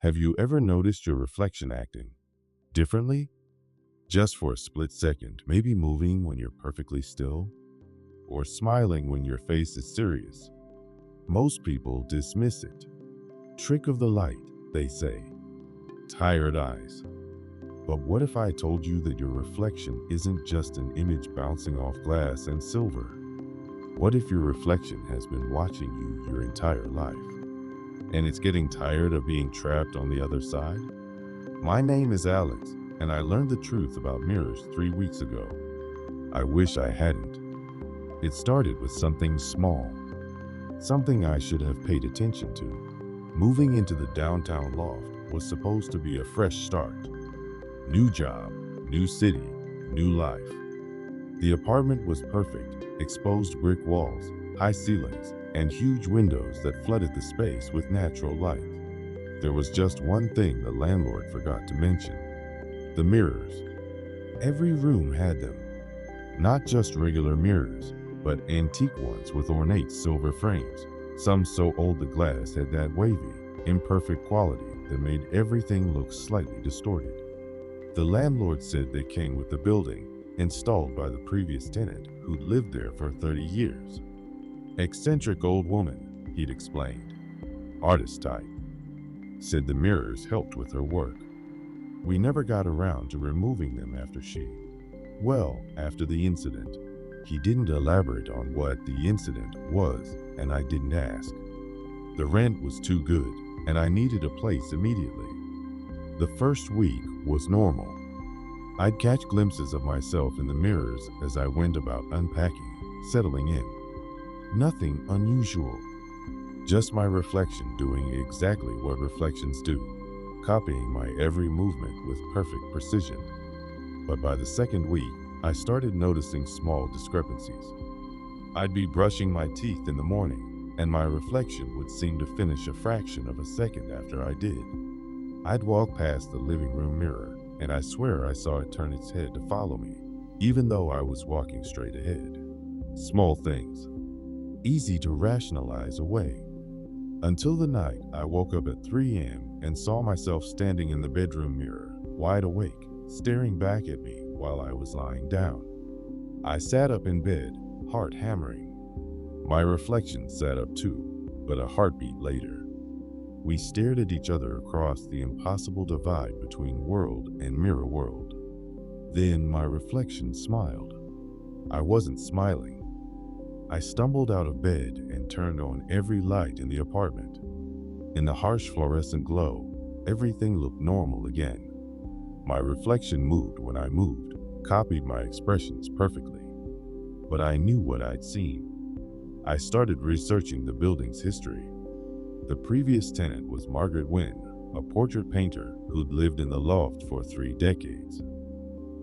Have you ever noticed your reflection acting differently? Just for a split second, maybe moving when you're perfectly still, or smiling when your face is serious. Most people dismiss it. Trick of the light, they say. Tired eyes. But what if I told you that your reflection isn't just an image bouncing off glass and silver? What if your reflection has been watching you your entire life, and it's getting tired of being trapped on the other side? My name is Alex, and I learned the truth about mirrors 3 weeks ago. I wish I hadn't. It started with something small, something I should have paid attention to. Moving into the downtown loft was supposed to be a fresh start. New job, new city, new life. The apartment was perfect, exposed brick walls, high ceilings, and huge windows that flooded the space with natural light. There was just one thing the landlord forgot to mention: the mirrors. Every room had them. Not just regular mirrors, but antique ones with ornate silver frames, some so old the glass had that wavy, imperfect quality that made everything look slightly distorted. The landlord said they came with the building, installed by the previous tenant who'd lived there for 30 years. Eccentric old woman, he'd explained. Artist type. Said the mirrors helped with her work. We never got around to removing them after the incident. He didn't elaborate on what the incident was, and I didn't ask. The rent was too good, and I needed a place immediately. The first week was normal. I'd catch glimpses of myself in the mirrors as I went about unpacking, settling in. Nothing unusual. Just my reflection doing exactly what reflections do, copying my every movement with perfect precision. But by the second week, I started noticing small discrepancies. I'd be brushing my teeth in the morning, and my reflection would seem to finish a fraction of a second after I did. I'd walk past the living room mirror, and I swear I saw it turn its head to follow me, even though I was walking straight ahead. Small things, easy to rationalize away. Until the night I woke up at 3 a.m. and saw myself standing in the bedroom mirror, wide awake, staring back at me while I was lying down. I sat up in bed, heart hammering. My reflection sat up too, but a heartbeat later. We stared at each other across the impossible divide between world and mirror world. Then my reflection smiled. I wasn't smiling. I stumbled out of bed and turned on every light in the apartment. In the harsh fluorescent glow, everything looked normal again. My reflection moved when I moved, copied my expressions perfectly. But I knew what I'd seen. I started researching the building's history. The previous tenant was Margaret Wynne, a portrait painter who'd lived in the loft for 3 decades.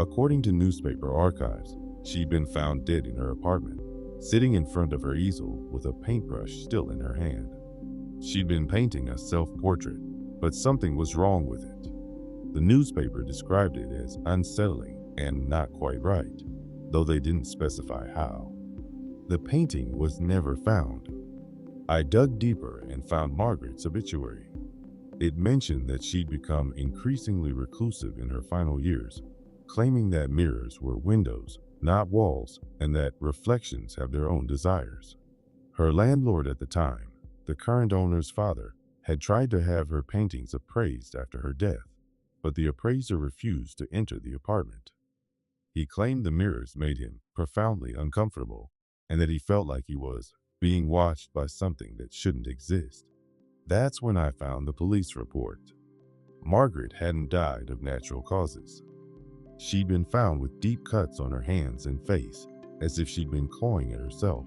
According to newspaper archives, she'd been found dead in her apartment, sitting in front of her easel with a paintbrush still in her hand. She'd been painting a self-portrait, but something was wrong with it. The newspaper described it as unsettling and not quite right, though they didn't specify how. The painting was never found. I dug deeper and found Margaret's obituary. It mentioned that she'd become increasingly reclusive in her final years, claiming that mirrors were windows, not walls, and that reflections have their own desires. Her landlord at the time, the current owner's father, had tried to have her paintings appraised after her death, but the appraiser refused to enter the apartment. He claimed the mirrors made him profoundly uncomfortable, and that he felt like he was being watched by something that shouldn't exist. That's when I found the police report. Margaret hadn't died of natural causes. She'd been found with deep cuts on her hands and face, as if she'd been clawing at herself.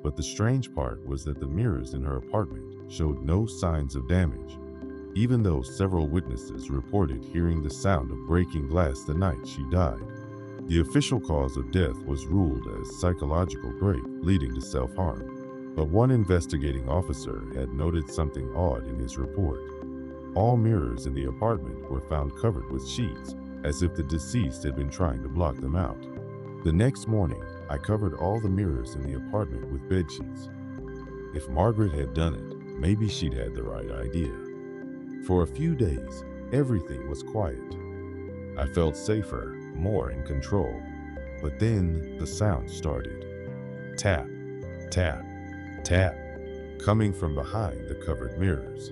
But the strange part was that the mirrors in her apartment showed no signs of damage, even though several witnesses reported hearing the sound of breaking glass the night she died. The official cause of death was ruled as psychological break leading to self-harm, but one investigating officer had noted something odd in his report. All mirrors in the apartment were found covered with sheets, as if the deceased had been trying to block them out. The next morning, I covered all the mirrors in the apartment with bedsheets. If Margaret had done it, maybe she'd had the right idea. For a few days, everything was quiet. I felt safer, more in control. But then the sound started. Tap, tap, tap, coming from behind the covered mirrors.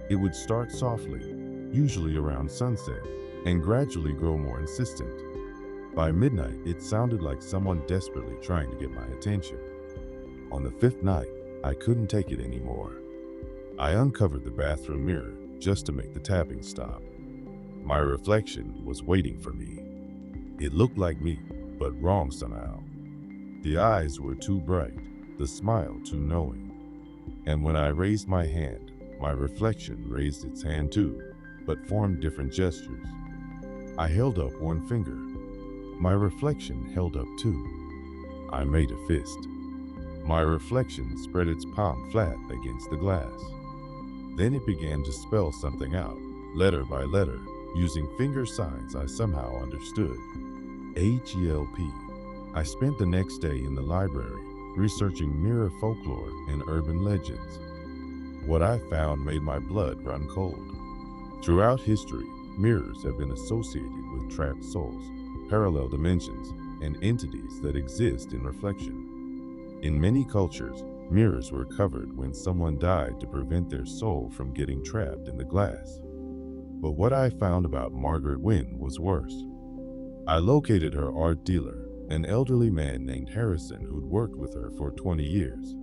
It would start softly, usually around sunset, and gradually grow more insistent. By midnight, it sounded like someone desperately trying to get my attention. On the fifth night, I couldn't take it anymore. I uncovered the bathroom mirror just to make the tapping stop. My reflection was waiting for me. It looked like me, but wrong somehow. The eyes were too bright, the smile too knowing. And when I raised my hand, my reflection raised its hand too, but formed different gestures. I held up one finger. My reflection held up too. I made a fist. My reflection spread its palm flat against the glass. Then it began to spell something out, letter by letter, using finger signs I somehow understood. H-E-L-P. I spent the next day in the library, researching mirror folklore and urban legends. What I found made my blood run cold. Throughout history, mirrors have been associated with trapped souls, parallel dimensions, and entities that exist in reflection. In many cultures, mirrors were covered when someone died to prevent their soul from getting trapped in the glass. But what I found about Margaret Wynne was worse. I located her art dealer, an elderly man named Harrison who'd worked with her for 20 years.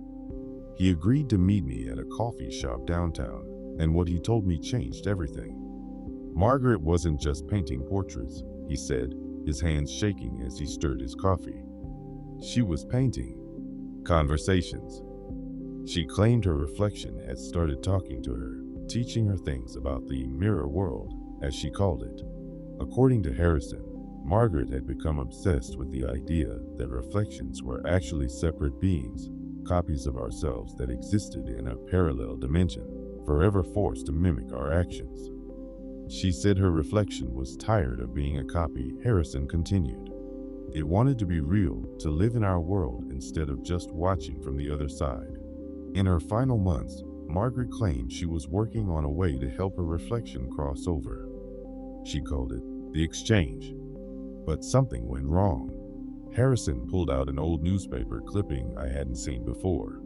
He agreed to meet me at a coffee shop downtown, and what he told me changed everything. Margaret wasn't just painting portraits, he said, his hands shaking as he stirred his coffee. She was painting conversations. She claimed her reflection had started talking to her, teaching her things about the mirror world, as she called it. According to Harrison, Margaret had become obsessed with the idea that reflections were actually separate beings, copies of ourselves that existed in a parallel dimension, forever forced to mimic our actions. She said her reflection was tired of being a copy. Harrison continued. It wanted to be real, to live in our world instead of just watching from the other side. In her final months, Margaret claimed she was working on a way to help her reflection cross over. She called it the exchange. But something went wrong. Harrison pulled out an old newspaper clipping I hadn't seen before.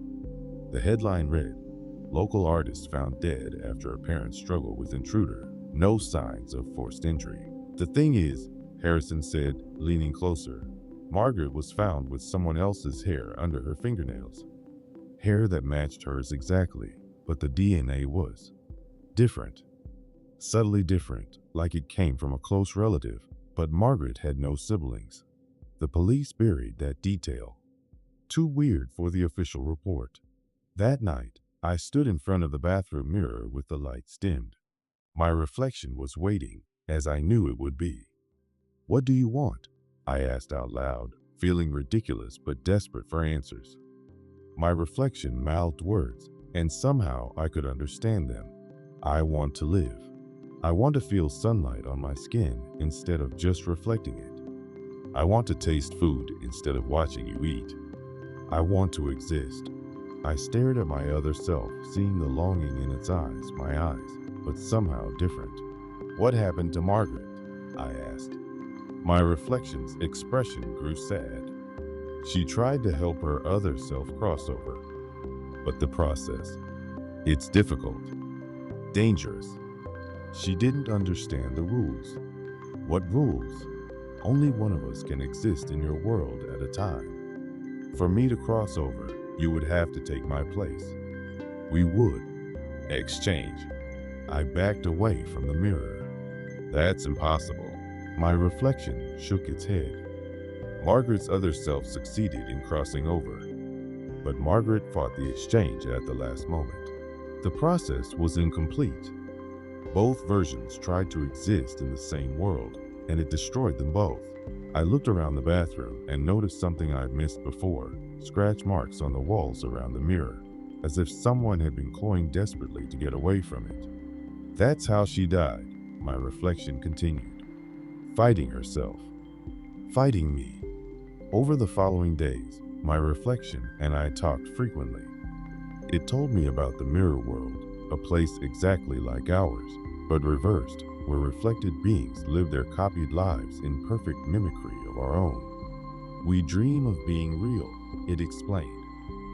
The headline read, "Local artist found dead after apparent struggle with intruder. No signs of forced entry." The thing is, Harrison said, leaning closer, Margaret was found with someone else's hair under her fingernails. Hair that matched hers exactly, but the DNA was different. Subtly different, like it came from a close relative, but Margaret had no siblings. The police buried that detail. Too weird for the official report. That night, I stood in front of the bathroom mirror with the lights dimmed. My reflection was waiting, as I knew it would be. "What do you want?" I asked out loud, feeling ridiculous but desperate for answers. My reflection mouthed words, and somehow I could understand them. I want to live. I want to feel sunlight on my skin instead of just reflecting it. I want to taste food instead of watching you eat. I want to exist. I stared at my other self, seeing the longing in its eyes, my eyes, but somehow different. "What happened to Margaret?" I asked. My reflection's expression grew sad. She tried to help her other self cross over. But the process, it's difficult, dangerous. She didn't understand the rules. What rules? Only one of us can exist in your world at a time. For me to cross over, you would have to take my place. We would exchange. I backed away from the mirror. "That's impossible." My reflection shook its head. Margaret's other self succeeded in crossing over, but Margaret fought the exchange at the last moment. The process was incomplete. Both versions tried to exist in the same world, and it destroyed them both. I looked around the bathroom and noticed something I'd missed before, scratch marks on the walls around the mirror, as if someone had been clawing desperately to get away from it. "That's how she died," my reflection continued. "Fighting herself. Fighting me." Over the following days, my reflection and I talked frequently. It told me about the mirror world, a place exactly like ours, but reversed, where reflected beings live their copied lives in perfect mimicry of our own. We dream of being real, it explained.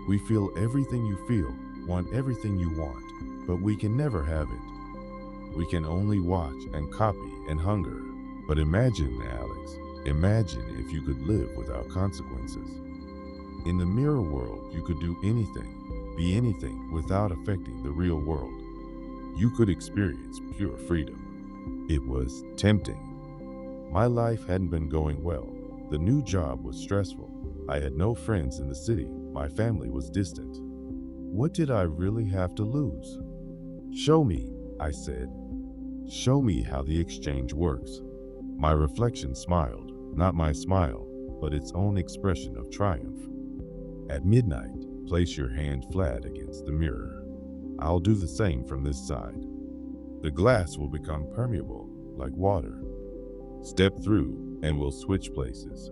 We feel everything you feel, want everything you want, but we can never have it. We can only watch and copy and hunger. But imagine, Alex, imagine if you could live without consequences. In the mirror world, you could do anything, be anything without affecting the real world. You could experience pure freedom. It was tempting. My life hadn't been going well. The new job was stressful. I had no friends in the city. My family was distant. What did I really have to lose? Show me, I said. Show me how the exchange works. My reflection smiled, not my smile, but its own expression of triumph. At midnight, place your hand flat against the mirror. I'll do the same from this side. The glass will become permeable, like water. Step through, and we'll switch places.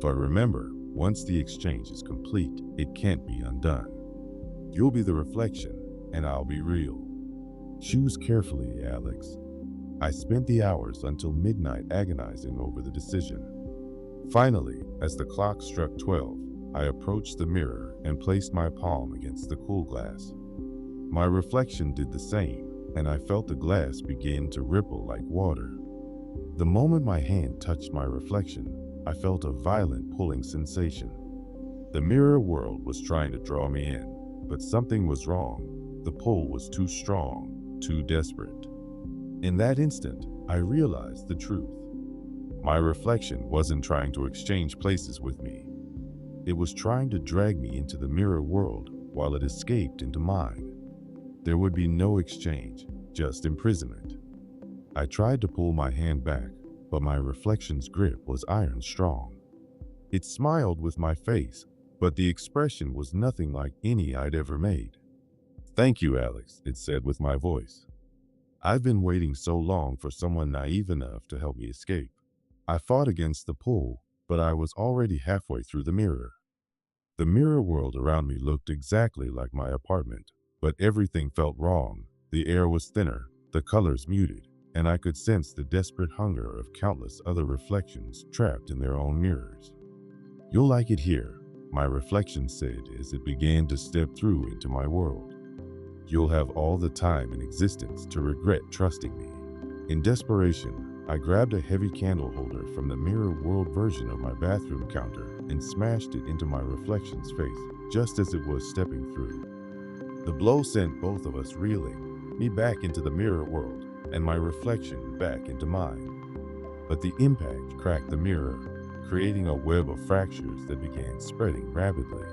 But remember, once the exchange is complete, it can't be undone. You'll be the reflection, and I'll be real. Choose carefully, Alex. I spent the hours until midnight agonizing over the decision. Finally, as the clock struck 12, I approached the mirror and placed my palm against the cool glass. My reflection did the same, and I felt the glass begin to ripple like water. The moment my hand touched my reflection, I felt a violent pulling sensation. The mirror world was trying to draw me in, but something was wrong. The pull was too strong, too desperate. In that instant, I realized the truth. My reflection wasn't trying to exchange places with me. It was trying to drag me into the mirror world while it escaped into mine. There would be no exchange, just imprisonment. I tried to pull my hand back, but my reflection's grip was iron strong. It smiled with my face, but the expression was nothing like any I'd ever made. "Thank you, Alex," it said with my voice. "I've been waiting so long for someone naive enough to help me escape." I fought against the pull, but I was already halfway through the mirror. The mirror world around me looked exactly like my apartment, but everything felt wrong. The air was thinner, the colors muted, and I could sense the desperate hunger of countless other reflections trapped in their own mirrors. "You'll like it here," my reflection said as it began to step through into my world. "You'll have all the time in existence to regret trusting me." In desperation, I grabbed a heavy candle holder from the mirror world version of my bathroom counter and smashed it into my reflection's face just as it was stepping through. The blow sent both of us reeling, me back into the mirror world and my reflection back into mine. But the impact cracked the mirror, creating a web of fractures that began spreading rapidly.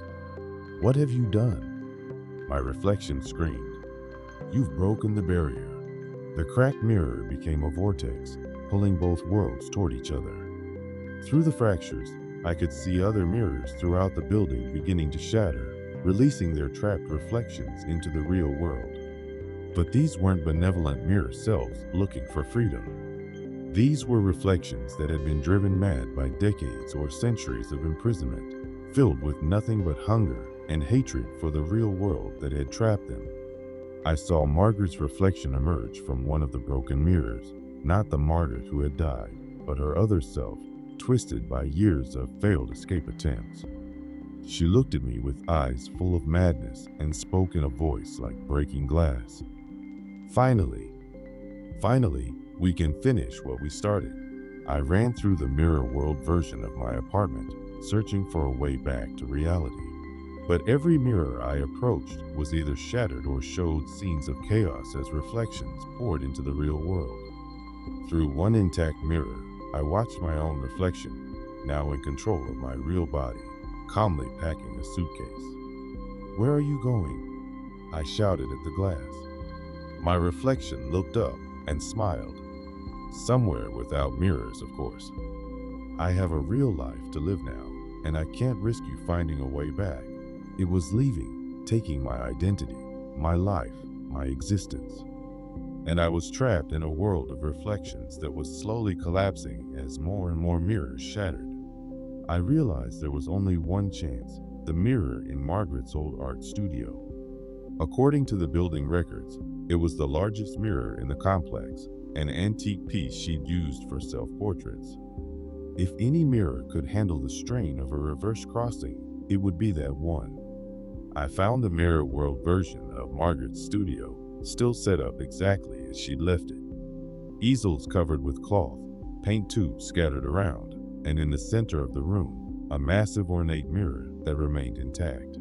"What have you done?" my reflection screamed. "You've broken the barrier." The cracked mirror became a vortex, pulling both worlds toward each other. Through the fractures, I could see other mirrors throughout the building beginning to shatter, releasing their trapped reflections into the real world. But these weren't benevolent mirror selves looking for freedom. These were reflections that had been driven mad by decades or centuries of imprisonment, filled with nothing but hunger and hatred for the real world that had trapped them. I saw Margaret's reflection emerge from one of the broken mirrors, not the martyr who had died, but her other self, twisted by years of failed escape attempts. She looked at me with eyes full of madness and spoke in a voice like breaking glass. Finally, we can finish what we started." I ran through the mirror world version of my apartment, searching for a way back to reality. But every mirror I approached was either shattered or showed scenes of chaos as reflections poured into the real world. Through one intact mirror, I watched my own reflection, now in control of my real body, calmly packing a suitcase. "Where are you going?" I shouted at the glass. My reflection looked up and smiled. "Somewhere without mirrors, of course. I have a real life to live now, and I can't risk you finding a way back." It was leaving, taking my identity, my life, my existence. And I was trapped in a world of reflections that was slowly collapsing as more and more mirrors shattered. I realized there was only one chance, the mirror in Margaret's old art studio. According to the building records, it was the largest mirror in the complex, an antique piece she'd used for self-portraits. If any mirror could handle the strain of a reverse crossing, it would be that one. I found the mirror world version of Margaret's studio, still set up exactly as she'd left it. Easels covered with cloth, paint tubes scattered around, and in the center of the room, a massive ornate mirror that remained intact.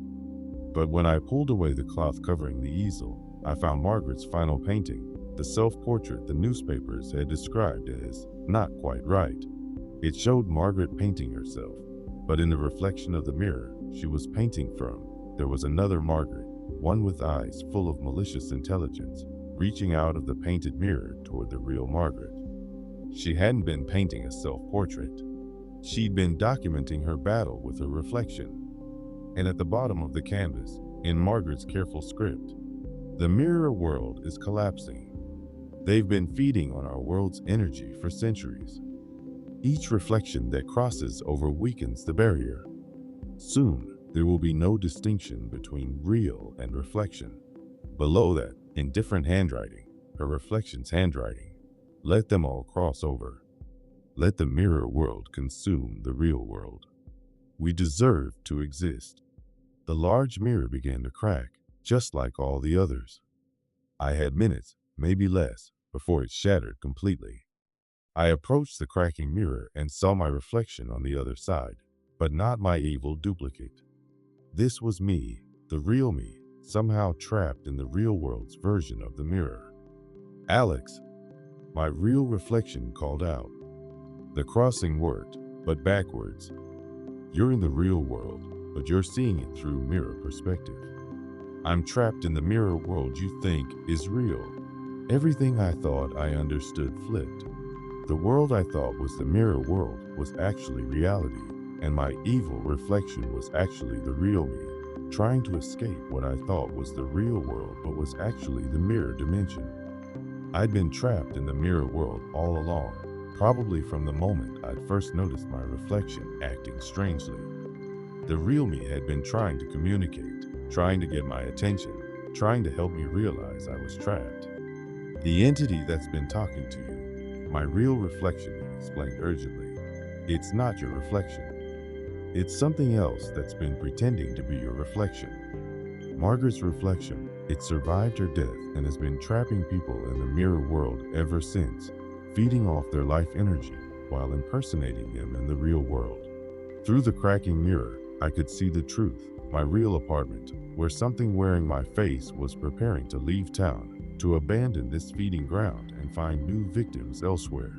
But when I pulled away the cloth covering the easel, I found Margaret's final painting, the self-portrait the newspapers had described as not quite right. It showed Margaret painting herself, but in the reflection of the mirror she was painting from, there was another Margaret, one with eyes full of malicious intelligence, reaching out of the painted mirror toward the real Margaret. She hadn't been painting a self-portrait. She'd been documenting her battle with her reflection. And at the bottom of the canvas, in Margaret's careful script, the mirror world is collapsing. They've been feeding on our world's energy for centuries. Each reflection that crosses over weakens the barrier. Soon, there will be no distinction between real and reflection. Below that, in different handwriting, her reflection's handwriting, let them all cross over. Let the mirror world consume the real world. We deserve to exist. The large mirror began to crack, just like all the others. I had minutes, maybe less, before it shattered completely. I approached the cracking mirror and saw my reflection on the other side, but not my evil duplicate. This was me, the real me, somehow trapped in the real world's version of the mirror. "Alex," my real reflection called out. The crossing worked, but backwards. "You're in the real world, but you're seeing it through mirror perspective. I'm trapped in the mirror world you think is real." Everything I thought I understood flipped. The world I thought was the mirror world was actually reality, and my evil reflection was actually the real me, trying to escape what I thought was the real world but was actually the mirror dimension. I'd been trapped in the mirror world all along, probably from the moment I'd first noticed my reflection acting strangely. The real me had been trying to communicate, trying to get my attention, trying to help me realize I was trapped. "The entity that's been talking to you, my real reflection," he explained urgently. "It's not your reflection. It's something else that's been pretending to be your reflection. Margaret's reflection, it survived her death and has been trapping people in the mirror world ever since, feeding off their life energy while impersonating them in the real world." Through the cracking mirror, I could see the truth, my real apartment, where something wearing my face was preparing to leave town, to abandon this feeding ground and find new victims elsewhere.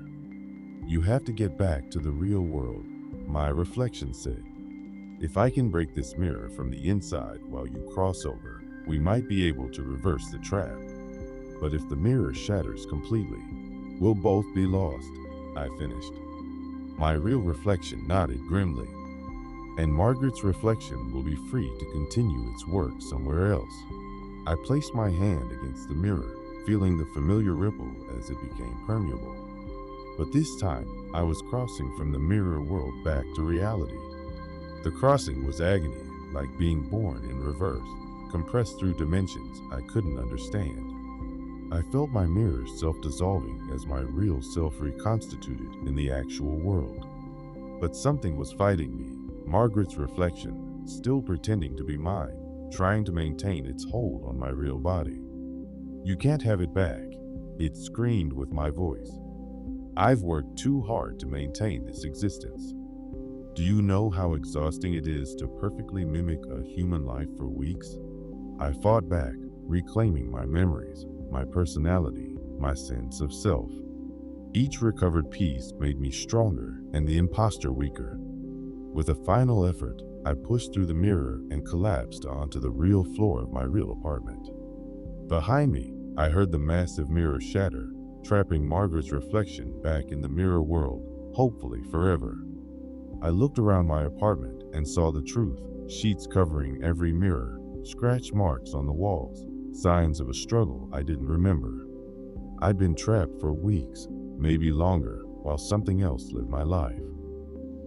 "You have to get back to the real world," my reflection said. "If I can break this mirror from the inside while you cross over, we might be able to reverse the trap. But if the mirror shatters completely, we'll both be lost," I finished. My real reflection nodded grimly. "And Margaret's reflection will be free to continue its work somewhere else." I placed my hand against the mirror, feeling the familiar ripple as it became permeable. But this time, I was crossing from the mirror world back to reality. The crossing was agony, like being born in reverse, compressed through dimensions I couldn't understand. I felt my mirror self-dissolving as my real self reconstituted in the actual world. But something was fighting me, Margaret's reflection, still pretending to be mine, trying to maintain its hold on my real body. "You can't have it back," it screamed with my voice. "I've worked too hard to maintain this existence. Do you know how exhausting it is to perfectly mimic a human life for weeks?" I fought back, reclaiming my memories, my personality, my sense of self. Each recovered piece made me stronger and the imposter weaker. With a final effort, I pushed through the mirror and collapsed onto the real floor of my real apartment. Behind me, I heard the massive mirror shatter, trapping Margaret's reflection back in the mirror world, hopefully forever. I looked around my apartment and saw the truth, sheets covering every mirror, scratch marks on the walls, signs of a struggle I didn't remember. I'd been trapped for weeks, maybe longer, while something else lived my life.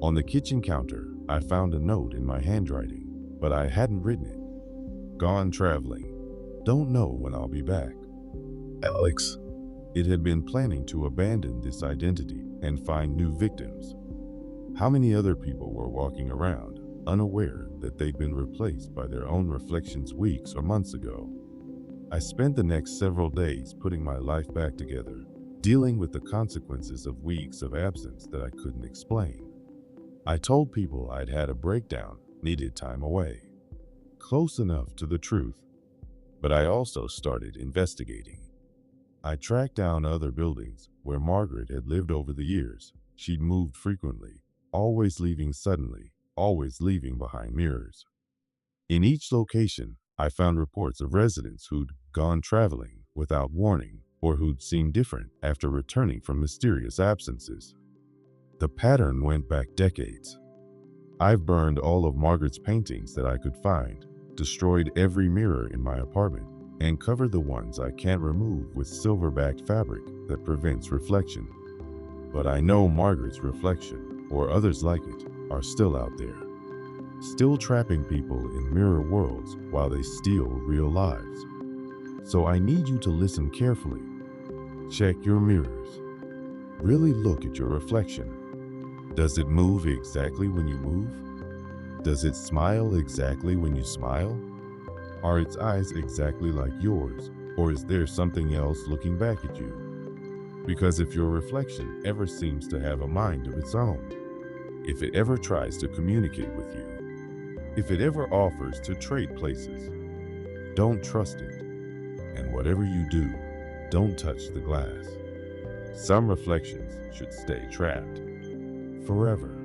On the kitchen counter, I found a note in my handwriting, but I hadn't written it. "Gone traveling. don't know when I'll be back. Alex, It had been planning to abandon this identity and find new victims. How many other people were walking around, unaware that they'd been replaced by their own reflections weeks or months ago? I spent the next several days putting my life back together, dealing with the consequences of weeks of absence that I couldn't explain. I told people I'd had a breakdown, needed time away. Close enough to the truth. But I also started investigating. I tracked down other buildings where Margaret had lived over the years. She'd moved frequently, always leaving suddenly, always leaving behind mirrors. In each location, I found reports of residents who'd gone traveling without warning or who'd seemed different after returning from mysterious absences. The pattern went back decades. I've burned all of Margaret's paintings that I could find, destroyed every mirror in my apartment, and covered the ones I can't remove with silver-backed fabric that prevents reflection. But I know Margaret's reflection, or others like it, are still out there, still trapping people in mirror worlds while they steal real lives. So I need you to listen carefully. Check your mirrors. Really look at your reflection. Does it move exactly when you move? Does it smile exactly when you smile? Are its eyes exactly like yours, or is there something else looking back at you? Because if your reflection ever seems to have a mind of its own, if it ever tries to communicate with you, if it ever offers to trade places, don't trust it. And whatever you do, don't touch the glass. Some reflections should stay trapped forever.